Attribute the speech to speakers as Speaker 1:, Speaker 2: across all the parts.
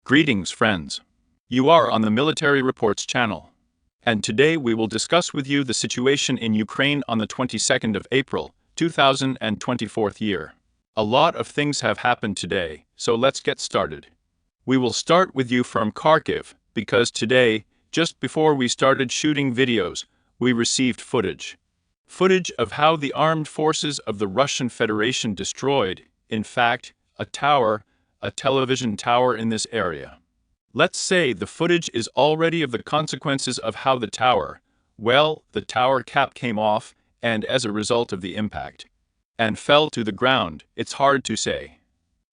Speaker 1: Greetings, friends. You are on the Military Reports channel. And today we will discuss with you the situation in Ukraine on the 22nd of April, 2024 year. A lot of things have happened today, so let's get started. We will start with you from Kharkiv, because today, just before we started shooting videos, we received footage. Footage of how the armed forces of the Russian Federation destroyed, in fact, a television tower in this area. Let's say the footage is already of the consequences of how the tower cap came off, and as a result of the impact, and fell to the ground. It's hard to say.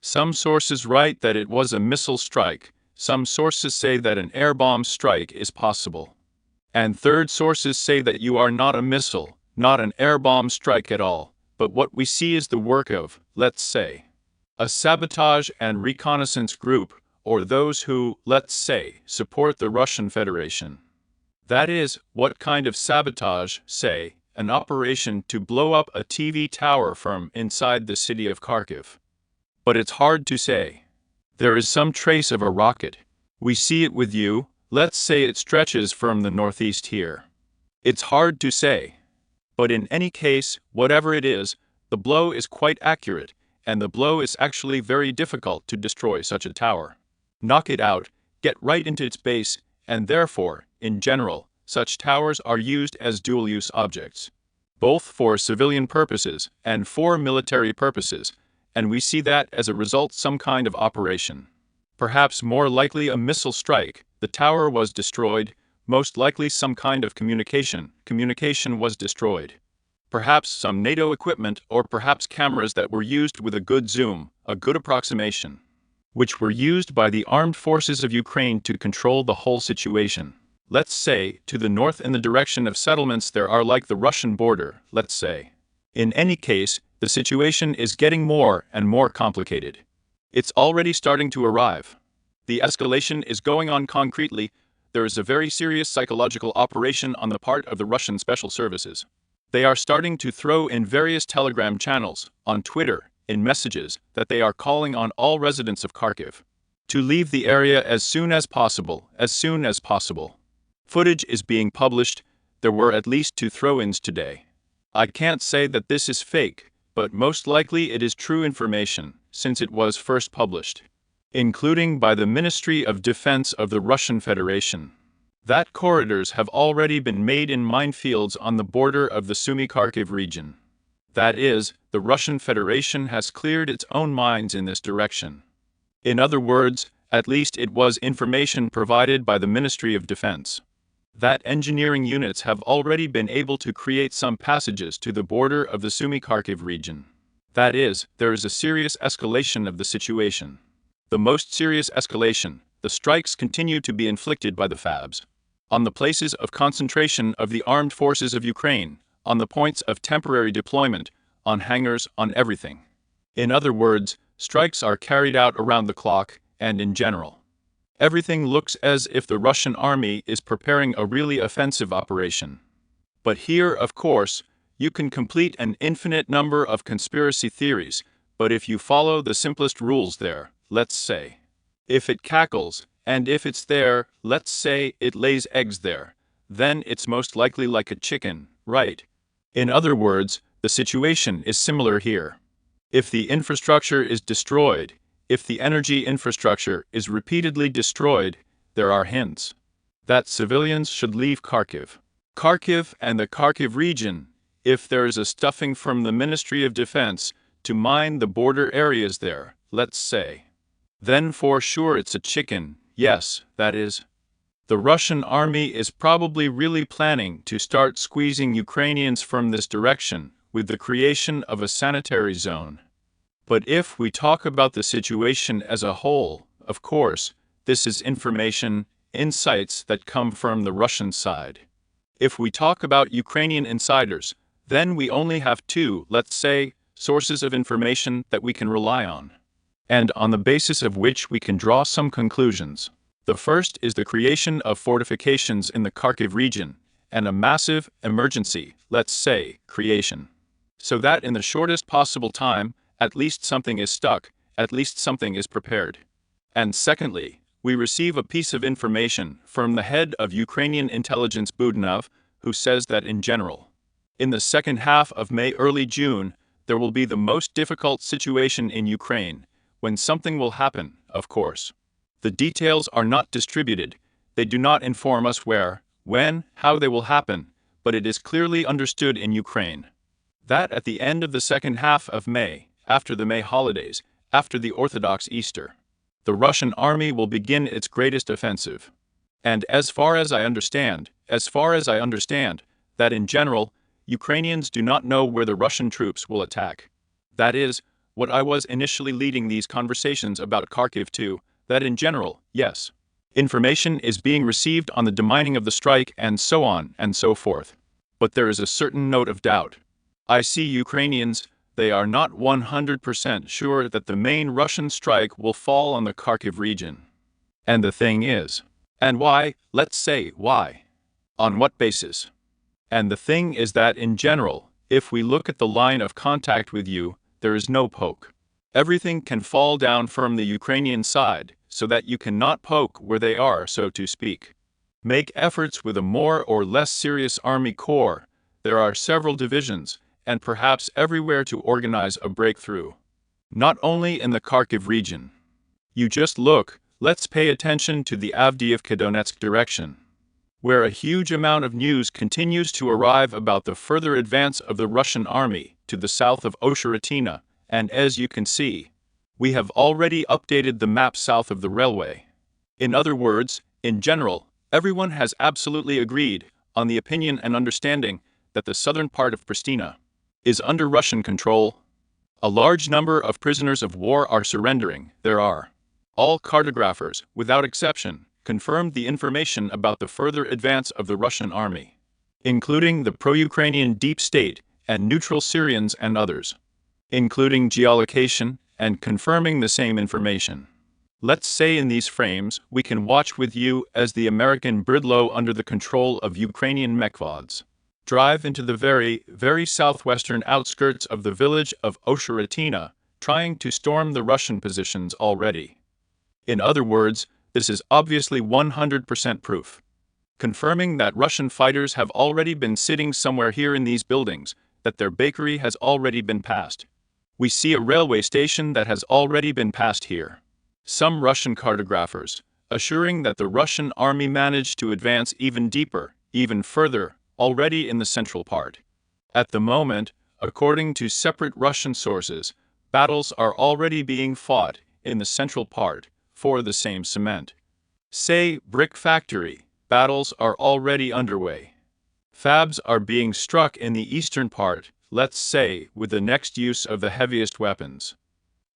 Speaker 1: Some sources write that it was a missile strike, some sources say that an air bomb strike is possible. And third sources say that you are not a missile, not an air bomb strike at all, but what we see is the work of, let's say, a sabotage and reconnaissance group, or those who, let's say, support the Russian Federation. That is, what kind of sabotage, say, an operation to blow up a TV tower from inside the city of Kharkiv. But it's hard to say. There is some trace of a rocket. We see it with you, let's say it stretches from the northeast here. It's hard to say. But in any case, whatever it is, the blow is quite accurate, and the blow is actually very difficult to destroy such a tower. Knock it out, get right into its base, and therefore, in general, such towers are used as dual-use objects, both for civilian purposes and for military purposes, and we see that as a result some kind of operation. Perhaps more likely a missile strike, the tower was destroyed, most likely some kind of communication was destroyed. Perhaps some NATO equipment, or perhaps cameras that were used with a good zoom, a good approximation, which were used by the armed forces of Ukraine to control the whole situation. Let's say, to the north in the direction of settlements there are like the Russian border, let's say. In any case, the situation is getting more and more complicated. It's already starting to arrive. The escalation is going on concretely. There is a very serious psychological operation on the part of the Russian special services. They are starting to throw in various Telegram channels, on Twitter, in messages, that they are calling on all residents of Kharkiv to leave the area as soon as possible. Footage is being published. There were at least 2 throw-ins today. I can't say that this is fake, but most likely it is true information, since it was first published, including by the Ministry of Defense of the Russian Federation, that corridors have already been made in minefields on the border of the Sumy Kharkiv region. That is, the Russian Federation has cleared its own mines in this direction. In other words, at least it was information provided by the Ministry of Defense, that engineering units have already been able to create some passages to the border of the Sumy Kharkiv region. That is, there is a serious escalation of the situation. The most serious escalation, the strikes continue to be inflicted by the FABs on the places of concentration of the armed forces of Ukraine, on the points of temporary deployment, on hangars, on everything. In other words, strikes are carried out around the clock, and in general, everything looks as if the Russian army is preparing a really offensive operation. But here, of course, you can complete an infinite number of conspiracy theories, but if you follow the simplest rules there, let's say, if it cackles, and if it's there, let's say it lays eggs there, then it's most likely like a chicken, right? In other words, the situation is similar here. If the infrastructure is destroyed, if the energy infrastructure is repeatedly destroyed, there are hints that civilians should leave Kharkiv. Kharkiv and the Kharkiv region, if there is a stuffing from the Ministry of Defense to mine the border areas there, let's say, then for sure it's a chicken. Yes, that is. The Russian army is probably really planning to start squeezing Ukrainians from this direction with the creation of a sanitary zone. But if we talk about the situation as a whole, of course, this is information, insights that come from the Russian side. If we talk about Ukrainian insiders, then we only have 2, let's say, sources of information that we can rely on, and on the basis of which we can draw some conclusions. The first is the creation of fortifications in the Kharkiv region, and a massive emergency, let's say, creation, so that in the shortest possible time, at least something is stuck, at least something is prepared. And secondly, we receive a piece of information from the head of Ukrainian intelligence Budanov, who says that in general, in the second half of May, early June, there will be the most difficult situation in Ukraine, when something will happen, of course. The details are not distributed, they do not inform us where, when, how they will happen, but it is clearly understood in Ukraine that at the end of the second half of May, after the May holidays, after the Orthodox Easter, the Russian army will begin its greatest offensive. And as far as I understand, that in general, Ukrainians do not know where the Russian troops will attack. That is, what I was initially leading these conversations about Kharkiv to, that in general, yes, information is being received on the demining of the strike and so on and so forth. But there is a certain note of doubt. I see Ukrainians, they are not 100% sure that the main Russian strike will fall on the Kharkiv region. And the thing is, and why, let's say why. On what basis? And the thing is that in general, if we look at the line of contact with you, there is no poke. Everything can fall down from the Ukrainian side, so that you cannot poke where they are, so to speak. Make efforts with a more or less serious army corps. There are several divisions, and perhaps everywhere to organize a breakthrough. Not only in the Kharkiv region. You just look, let's pay attention to the Avdiivka-Donetsk direction, where a huge amount of news continues to arrive about the further advance of the Russian army to the south of Osheratina, and as you can see, we have already updated the map south of the railway. In other words, in general, everyone has absolutely agreed on the opinion and understanding that the southern part of Pristina is under Russian control. A large number of prisoners of war are surrendering. There are. All cartographers, without exception, confirmed the information about the further advance of the Russian army, including the pro-Ukrainian deep state and neutral Syrians and others, including geolocation and confirming the same information. Let's say in these frames we can watch with you as the American Bridlow under the control of Ukrainian Mechvods drive into the very, very southwestern outskirts of the village of Osheratina, trying to storm the Russian positions already. In other words, this is obviously 100% proof, confirming that Russian fighters have already been sitting somewhere here in these buildings, that their bakery has already been passed. We see a railway station that has already been passed here. Some Russian cartographers, assuring that the Russian army managed to advance even deeper, even further, already in the central part. At the moment, according to separate Russian sources, battles are already being fought in the central part for the same cement. Say, brick factory, battles are already underway. Fabs are being struck in the eastern part, let's say, with the next use of the heaviest weapons.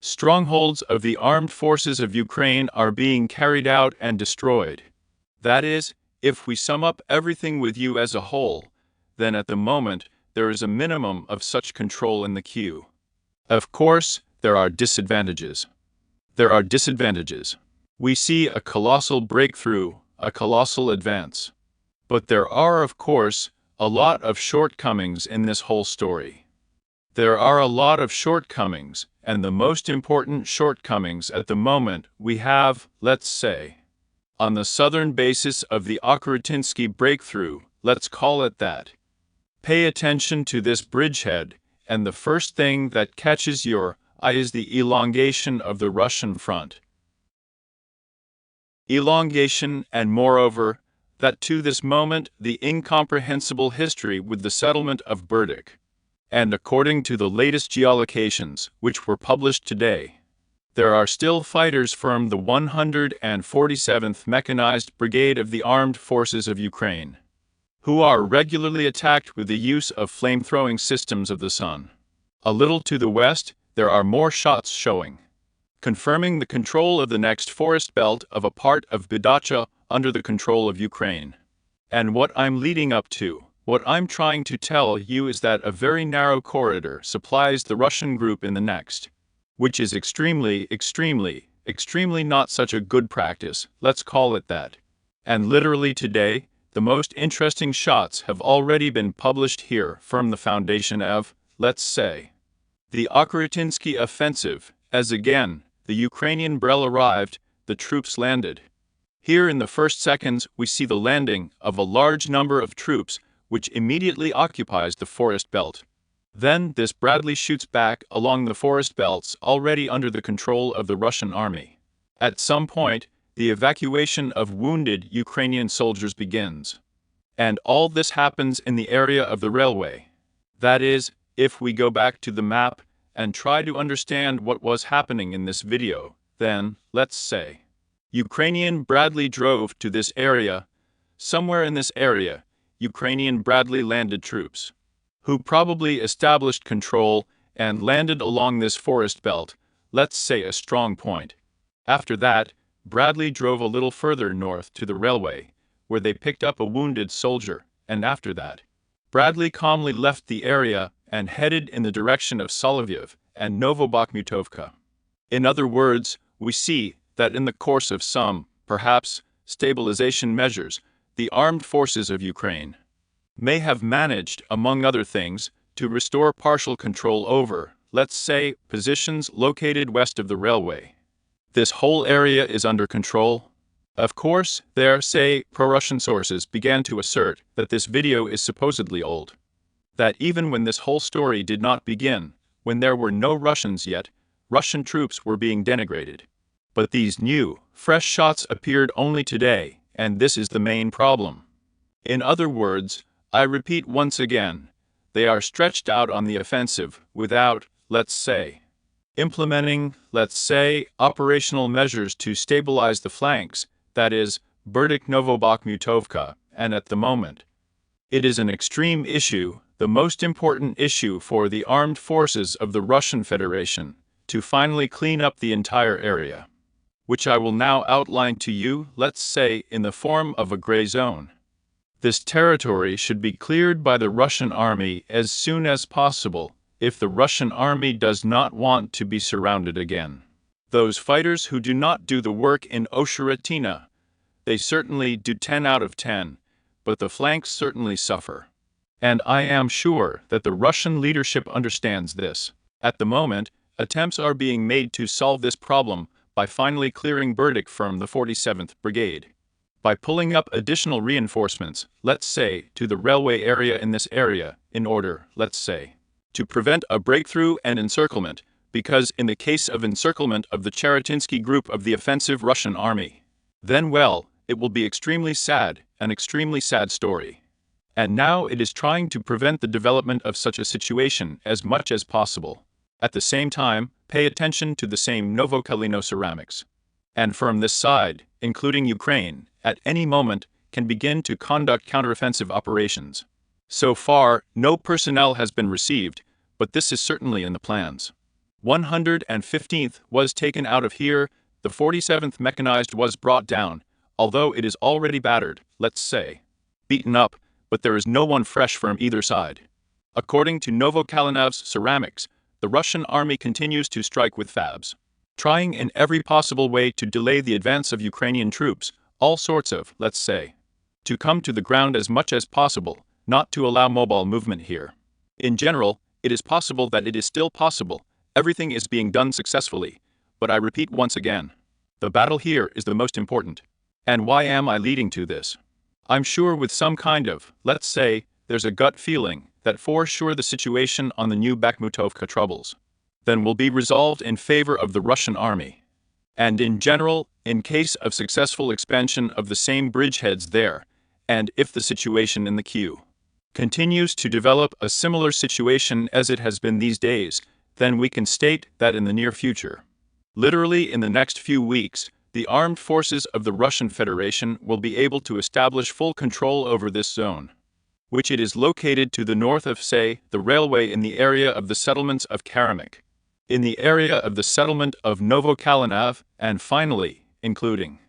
Speaker 1: Strongholds of the armed forces of Ukraine are being carried out and destroyed. That is, if we sum up everything with you as a whole, then at the moment there is a minimum of such control in the queue. Of course, there are disadvantages. We see a colossal breakthrough, a colossal advance. But there are, of course, a lot of shortcomings in this whole story. There are a lot of shortcomings, and the most important shortcomings at the moment we have, let's say, on the southern basis of the Okrutinsky breakthrough, let's call it that. Pay attention to this bridgehead, and the first thing that catches your eye is the elongation of the Russian front. Elongation, and moreover, that to this moment the incomprehensible history with the settlement of Berdik. And according to the latest geolocations, which were published today, there are still fighters from the 147th Mechanized Brigade of the Armed Forces of Ukraine, who are regularly attacked with the use of flame-throwing systems of the sun. A little to the west, there are more shots showing, confirming the control of the next forest belt of a part of Bidacha under the control of Ukraine. And what I'm leading up to, what I'm trying to tell you is that a very narrow corridor supplies the Russian group in the next, which is extremely not such a good practice, let's call it that. And literally today, the most interesting shots have already been published here from the foundation of, let's say, the Okrutinsky offensive, as again, the Ukrainian Brel arrived, the troops landed, Here in the first seconds we see the landing of a large number of troops which immediately occupies the forest belt. Then this Bradley shoots back along the forest belts already under the control of the Russian army. At some point, the evacuation of wounded Ukrainian soldiers begins. And all this happens in the area of the railway. That is, if we go back to the map and try to understand what was happening in this video, then, let's say, Ukrainian Bradley drove to this area. Somewhere in this area, Ukrainian Bradley landed troops, who probably established control and landed along this forest belt, let's say a strong point. After that, Bradley drove a little further north to the railway, where they picked up a wounded soldier, and after that, Bradley calmly left the area and headed in the direction of Solovyev and Novobakhmutovka. In other words, we see that in the course of some, perhaps, stabilization measures, the armed forces of Ukraine may have managed, among other things, to restore partial control over, let's say, positions located west of the railway. This whole area is under control. Of course, there, say, pro-Russian sources began to assert that this video is supposedly old. That even when this whole story did not begin, when there were no Russians yet, Russian troops were being denigrated. But these new, fresh shots appeared only today, and this is the main problem. In other words, I repeat once again, they are stretched out on the offensive without, let's say, implementing, let's say, operational measures to stabilize the flanks, that is, Berdik Novobakhmutovka, and at the moment, it is an extreme issue, the most important issue for the armed forces of the Russian Federation, to finally clean up the entire area, which I will now outline to you, let's say, in the form of a gray zone. This territory should be cleared by the Russian army as soon as possible, if the Russian army does not want to be surrounded again. Those fighters who do not do the work in Osheratina, they certainly do 10 out of 10, but the flanks certainly suffer. And I am sure that the Russian leadership understands this. At the moment, attempts are being made to solve this problem by finally clearing Berdik from the 47th Brigade. By pulling up additional reinforcements, let's say, to the railway area in this area, in order, let's say, to prevent a breakthrough and encirclement, because in the case of encirclement of the Cheretinsky group of the offensive Russian army, then well, it will be extremely sad, an extremely sad story. And now it is trying to prevent the development of such a situation as much as possible. At the same time, pay attention to the same Novokalino ceramics. And from this side, including Ukraine, at any moment, can begin to conduct counteroffensive operations. So far, no personnel has been received, but this is certainly in the plans. 115th was taken out of here, the 47th Mechanized was brought down, although it is already battered, let's say, beaten up, but there is no one fresh from either side. According to Novokalinov's ceramics, the Russian army continues to strike with FABs, trying in every possible way to delay the advance of Ukrainian troops, all sorts of, let's say, to come to the ground as much as possible, not to allow mobile movement here. In general, it is possible that it is still possible, everything is being done successfully, but I repeat once again, the battle here is the most important. And why am I leading to this? I'm sure with some kind of, let's say, there's a gut feeling that for sure the situation on the new Bakhmutovka troubles then will be resolved in favor of the Russian army. And in general, in case of successful expansion of the same bridgeheads there, and if the situation in the queue continues to develop a similar situation as it has been these days, then we can state that in the near future, literally in the next few weeks, the armed forces of the Russian Federation will be able to establish full control over this zone, which it is located to the north of, say, the railway in the area of the settlements of Karamik, in the area of the settlement of Novokalinav, and finally, including.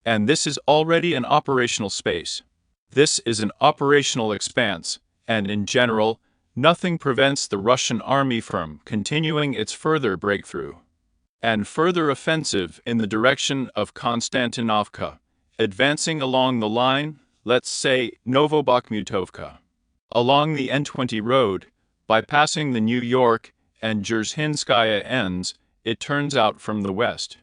Speaker 1: And this is already an operational space. This is an operational expanse, and in general, nothing prevents the Russian army from continuing its further breakthrough and further offensive in the direction of Konstantinovka, advancing along the line, let's say, Novobakhmutovka, along the N20 road, bypassing the New York and Dzerzhinskaya ends, it turns out from the west,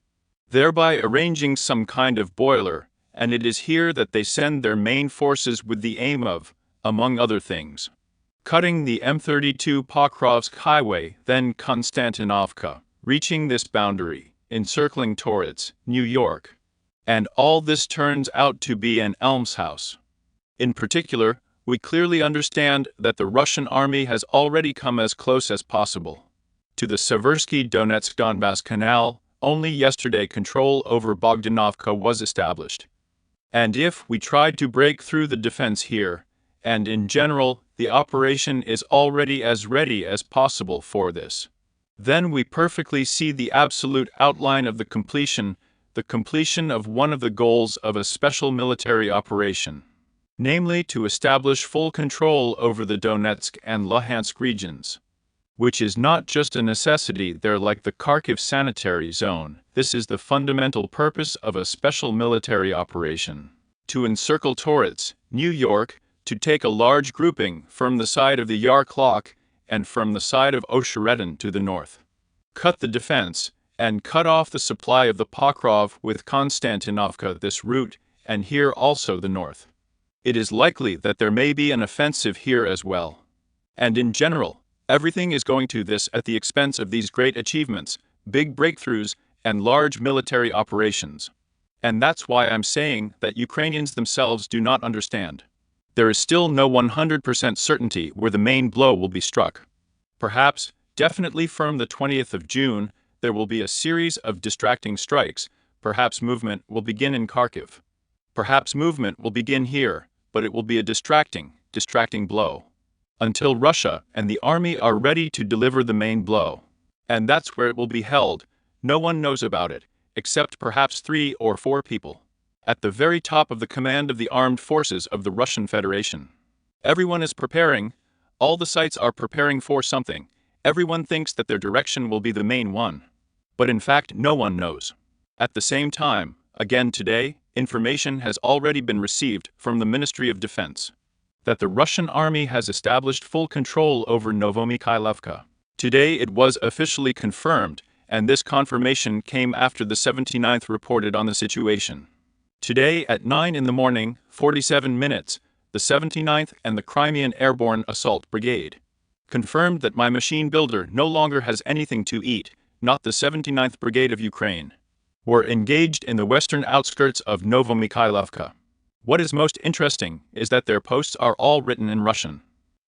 Speaker 1: thereby arranging some kind of boiler and it is here that they send their main forces with the aim of, among other things, cutting the M32 Pokrovsk Highway, then Konstantinovka, reaching this boundary, encircling Torets, New York. And all this turns out to be an almshouse. In particular, we clearly understand that the Russian army has already come as close as possible to the Seversky Donetsk-Donbass Canal. Only yesterday control over Bogdanovka was established. And if we tried to break through the defense here, and in general, the operation is already as ready as possible for this, then we perfectly see the absolute outline of the completion of one of the goals of a special military operation, namely to establish full control over the Donetsk and Luhansk regions, which is not just a necessity there like the Kharkiv sanitary zone. This is the fundamental purpose of a special military operation: to encircle Torets, New York, to take a large grouping from the side of the Yarklok and from the side of Osheretyn to the north, cut the defense, and cut off the supply of the Pokrov with Konstantinovka this route, and here also the north. It is likely that there may be an offensive here as well. And in general, everything is going to this at the expense of these great achievements, big breakthroughs, and large military operations. And that's why I'm saying that Ukrainians themselves do not understand. There is still no 100% certainty where the main blow will be struck. Perhaps, definitely from the 20th of June, there will be a series of distracting strikes. Perhaps movement will begin in Kharkiv. Perhaps movement will begin here, but it will be a distracting blow, until Russia and the army are ready to deliver the main blow. And that's where it will be held. No one knows about it, except perhaps 3 or 4 people, at the very top of the command of the armed forces of the Russian Federation. Everyone is preparing. All the sites are preparing for something. Everyone thinks that their direction will be the main one. But in fact, no one knows. At the same time, again today, information has already been received from the Ministry of Defense that the Russian army has established full control over Novomikhailovka. Today it was officially confirmed, and this confirmation came after the 79th reported on the situation. Today at 9 in the morning, 47 minutes, the 79th and the Crimean Airborne Assault Brigade confirmed that my machine builder no longer has anything to eat, not the 79th Brigade of Ukraine, were engaged in the western outskirts of Novomikhailovka. What is most interesting is that their posts are all written in Russian.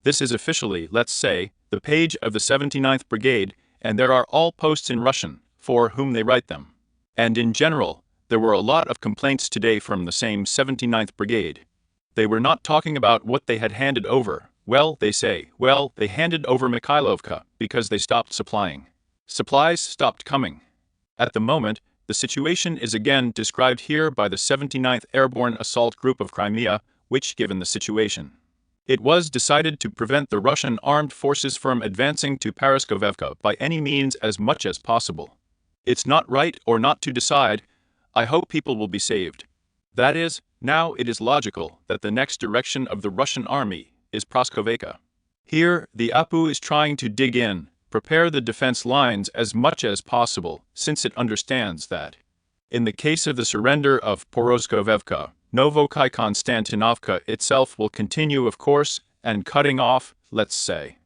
Speaker 1: This is officially, let's say, the page of the 79th Brigade, and there are all posts in Russian, for whom they write them. And in general, there were a lot of complaints today from the same 79th Brigade. They were not talking about what they had handed over. Well, they say, they handed over Mikhailovka because they stopped supplying. Supplies stopped coming. At the moment, the situation is again described here by the 79th Airborne Assault Group of Crimea, which, given the situation, it was decided to prevent the Russian armed forces from advancing to Paraskovevka by any means as much as possible. It's not right or not to decide. I hope people will be saved. That is, now it is logical that the next direction of the Russian army is Praskoveka. Here, the APU is trying to dig in, prepare the defense lines as much as possible, since it understands that, in the case of the surrender of Poroskovevka, Novokai Konstantinovka itself will continue, of course, and cutting off, let's say,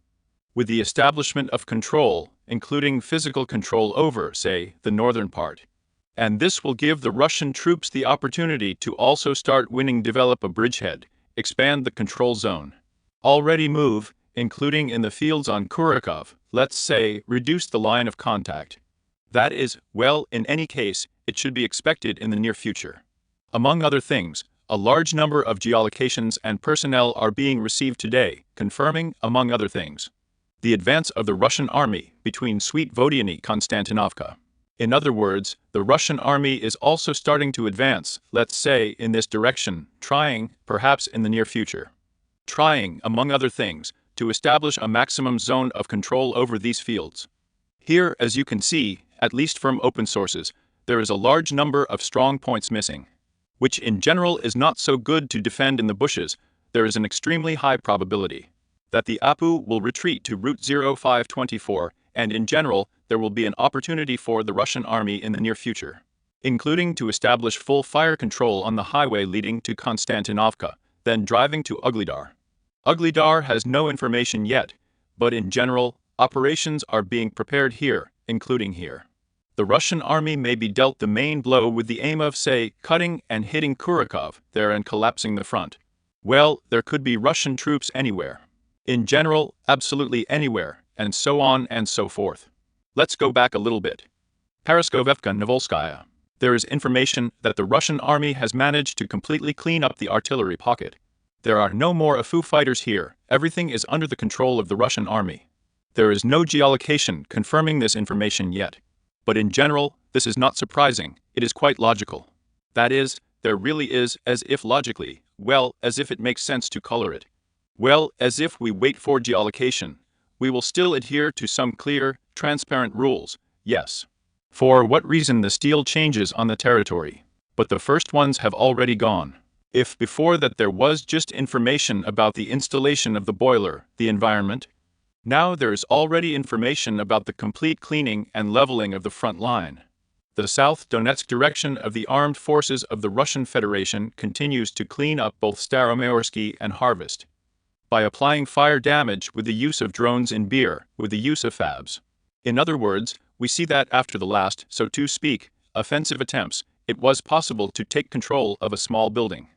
Speaker 1: with the establishment of control, including physical control over, say, the northern part. And this will give the Russian troops the opportunity to also start winning, develop a bridgehead, expand the control zone, already move, including in the fields on Kurakov, let's say, reduce the line of contact. That is, well, in any case, it should be expected in the near future. Among other things, a large number of geolocations and personnel are being received today, confirming, among other things, the advance of the Russian army between Sweet Vodiany Konstantinovka. In other words, the Russian army is also starting to advance, let's say, in this direction, trying, perhaps in the near future, among other things, to establish a maximum zone of control over these fields. Here, as you can see, at least from open sources, there is a large number of strong points missing, which in general is not so good to defend in the bushes. There is an extremely high probability that the APU will retreat to Route 0524, and in general, there will be an opportunity for the Russian army in the near future including to establish full fire control on the highway leading to Konstantinovka, then driving to Ugledar. Ugledar has no information yet, but in general, operations are being prepared here, including here. The Russian army may be dealt the main blow with the aim of, say, cutting and hitting Kurakov there and collapsing the front. Well, there could be Russian troops anywhere. In general, absolutely anywhere, and so on and so forth. Let's go back a little bit. Paraskovevka Novolskaya. There is information that the Russian army has managed to completely clean up the artillery pocket. There are no more AFU fighters here, everything is under the control of the Russian army. There is no geolocation confirming this information yet. But in general, this is not surprising, it is quite logical. That is, there really is, as if logically, well, as if it makes sense to color it. Well, as if we wait for geolocation, we will still adhere to some clear, transparent rules, yes. For what reason the steel changes on the territory? But the first ones have already gone. If before that there was just information about the installation of the boiler, the environment, now there is already information about the complete cleaning and leveling of the front line. The South Donetsk direction of the armed forces of the Russian Federation continues to clean up both Staromayorsky and Harvest by applying fire damage with the use of drones in Beer, with the use of FABs. In other words, we see that after the last, so to speak, offensive attempts, it was possible to take control of a small building.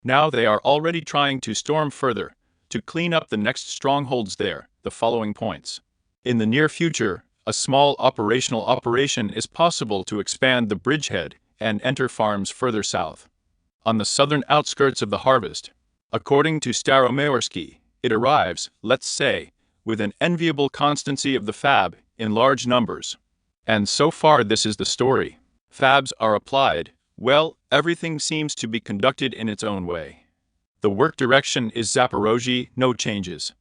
Speaker 1: Now they are already trying to storm further, to clean up the next strongholds there, the following points. In the near future, a small operational operation is possible to expand the bridgehead and enter farms further south. On the southern outskirts of the Harvest, according to Staromayorsky, it arrives, let's say, with an enviable constancy of the FAB in large numbers. And so far this is the story. FABs are applied, well, everything seems to be conducted in its own way. The work direction is Zaporozhye, no changes.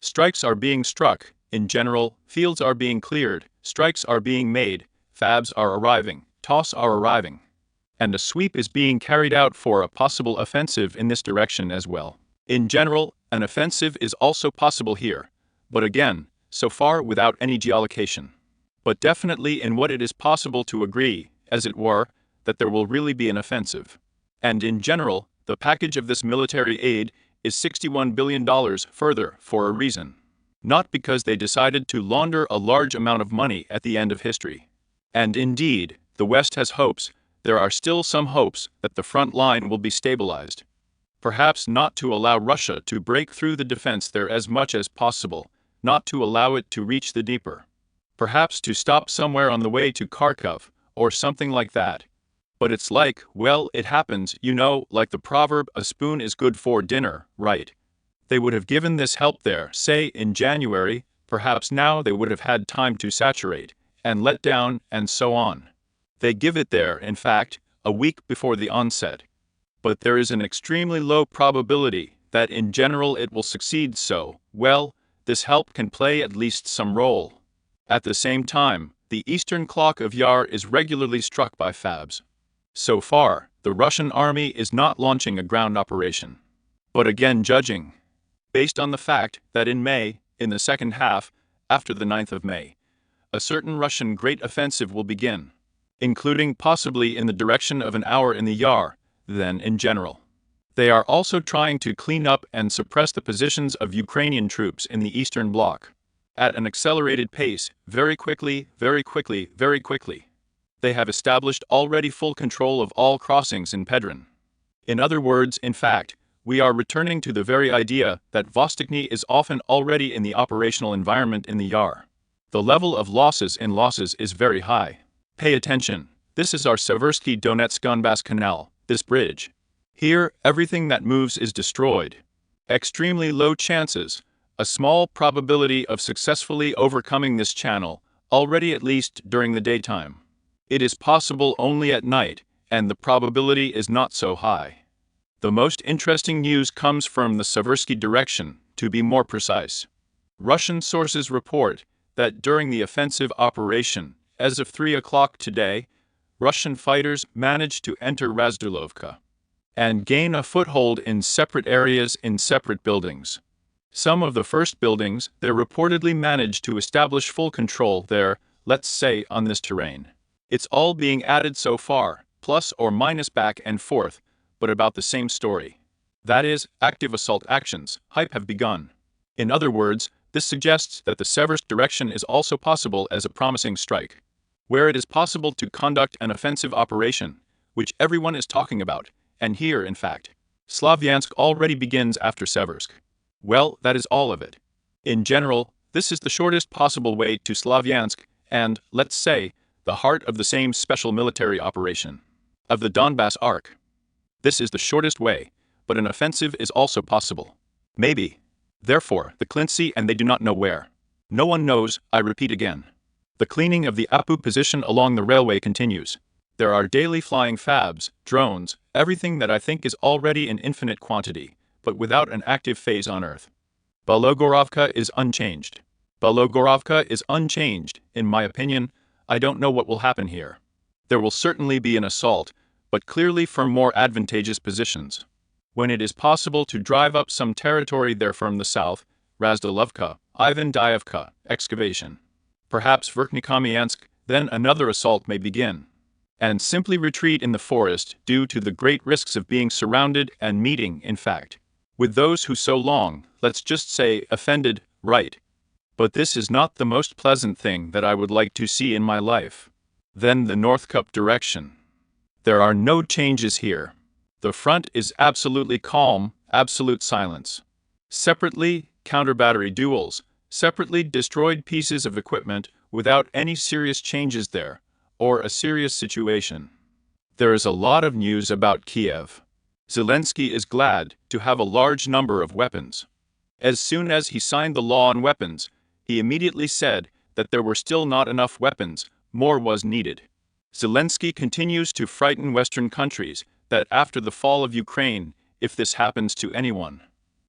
Speaker 1: Strikes are being struck, in general, fields are being cleared, strikes are being made, FABs are arriving, TOS are arriving. And a sweep is being carried out for a possible offensive in this direction as well. In general, an offensive is also possible here, but again, so far without any geolocation. But definitely in what it is possible to agree, as it were, that there will really be an offensive. And in general, the package of this military aid is $61 billion further for a reason. Not because they decided to launder a large amount of money at the end of history. And indeed, the West has hopes, there are still some hopes that the front line will be stabilized. Perhaps not to allow Russia to break through the defense there as much as possible, not to allow it to reach the Dnieper. Perhaps to stop somewhere on the way to Kharkov, or something like that. But it's like, well, it happens, you know, like the proverb, a spoon is good for dinner, right? They would have given this help there, say, in January, perhaps now they would have had time to saturate, and let down, and so on. They give it there, in fact, a week before the onset. But there is an extremely low probability that in general it will succeed, so, well, this help can play at least some role. At the same time, the eastern clock of Yar is regularly struck by FABs. So far, the Russian army is not launching a ground operation. But again, judging based on the fact that in May, in the second half, after the 9th of May, a certain Russian great offensive will begin, including possibly in the direction of an hour in the Yar, then in general. They are also trying to clean up and suppress the positions of Ukrainian troops in the Eastern Bloc. At an accelerated pace, very quickly, very quickly, very quickly. They have established already full control of all crossings in Pedrin. In other words, in fact, we are returning to the very idea that Vostochny is often already in the operational environment in the Yar. The level of losses is very high. Pay attention, this is our Seversky Donetsk-Donbass Canal, this bridge. Here, everything that moves is destroyed. Extremely low chances, a small probability of successfully overcoming this channel, already at least during the daytime. It is possible only at night, and the probability is not so high. The most interesting news comes from the Seversky direction, to be more precise. Russian sources report that during the offensive operation, as of 3 o'clock today, Russian fighters managed to enter Razdulovka and gain a foothold in separate areas in separate buildings. Some of the first buildings, they reportedly managed to establish full control there, let's say, on this terrain. It's all being added so far, plus or minus back and forth, but about the same story. That is, active assault actions, hype have begun. In other words, this suggests that the Seversk direction is also possible as a promising strike, where it is possible to conduct an offensive operation, which everyone is talking about, and here, in fact, Slavyansk already begins after Seversk. Well, that is all of it. In general, this is the shortest possible way to Slavyansk and, let's say, the heart of the same special military operation of the Donbass Arc. This is the shortest way, but an offensive is also possible. Maybe. Therefore, the Klintsy and they do not know where. No one knows, I repeat again. The cleaning of the Apu position along the railway continues. There are daily flying fabs, drones, everything that I think is already in infinite quantity, but without an active phase on Earth. Belogorovka is unchanged. Belogorovka is unchanged, in my opinion. I don't know what will happen here. There will certainly be an assault, but clearly from more advantageous positions. When it is possible to drive up some territory there from the south, Razdalovka, Ivandiivka, excavation. Perhaps Verkhnykamiansk, then another assault may begin. And simply retreat in the forest due to the great risks of being surrounded and meeting, in fact, with those who so long, let's just say, offended, right. But this is not the most pleasant thing that I would like to see in my life. Then the North Cup direction. There are no changes here. The front is absolutely calm, absolute silence. Separately, counter-battery duels, separately destroyed pieces of equipment without any serious changes there, or a serious situation. There is a lot of news about Kiev. Zelensky is glad to have a large number of weapons. As soon as he signed the law on weapons, he immediately said that there were still not enough weapons, more was needed. Zelensky continues to frighten Western countries that after the fall of Ukraine, if this happens to anyone,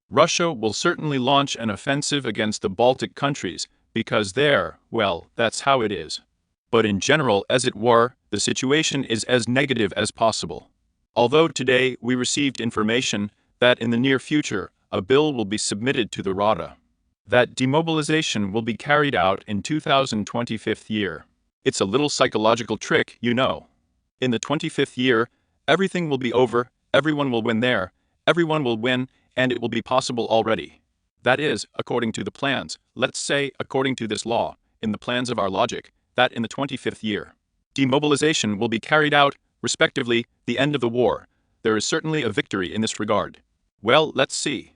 Speaker 1: Russia will certainly launch an offensive against the Baltic countries, because there, well, that's how it is. But in general, as it were, the situation is as negative as possible. Although today we received information that in the near future, a bill will be submitted to the Rada. That demobilization will be carried out in 2025 year. It's a little psychological trick, you know. In the 25th year, everything will be over, everyone will win there, everyone will win, and it will be possible already. That is, according to the plans, let's say, according to this law, in the plans of our logic, that in the 25th year, demobilization will be carried out, respectively, the end of the war. There is certainly a victory in this regard. Well, let's see.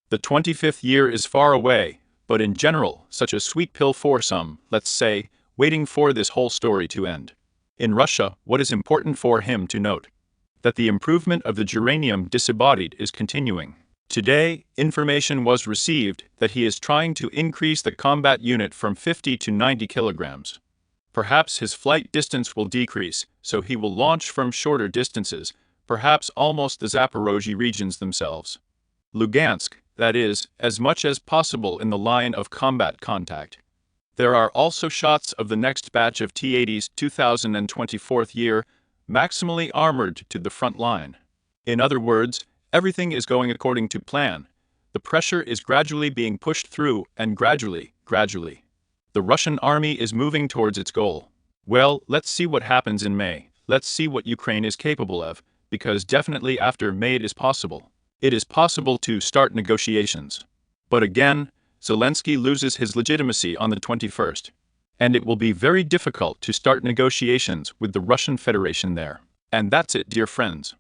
Speaker 1: The 25th year is far away, but in general, such a sweet pill for some, let's say, waiting for this whole story to end. In Russia, what is important for him to note? That the improvement of the geranium disembodied is continuing. Today, information was received that he is trying to increase the combat unit from 50 to 90 kilograms. Perhaps his flight distance will decrease, so he will launch from shorter distances, perhaps almost the Zaporozhye regions themselves. Lugansk, that is, as much as possible in the line of combat contact. There are also shots of the next batch of T-80s 2024 year, maximally armored to the front line. In other words, everything is going according to plan. The pressure is gradually being pushed through, and gradually, the Russian army is moving towards its goal. Well, let's see what happens in May. Let's see what Ukraine is capable of, because definitely after May it is possible. It is possible to start negotiations. But again, Zelensky loses his legitimacy on the 21st. And it will be very difficult to start negotiations with the Russian Federation there. And that's it, dear friends.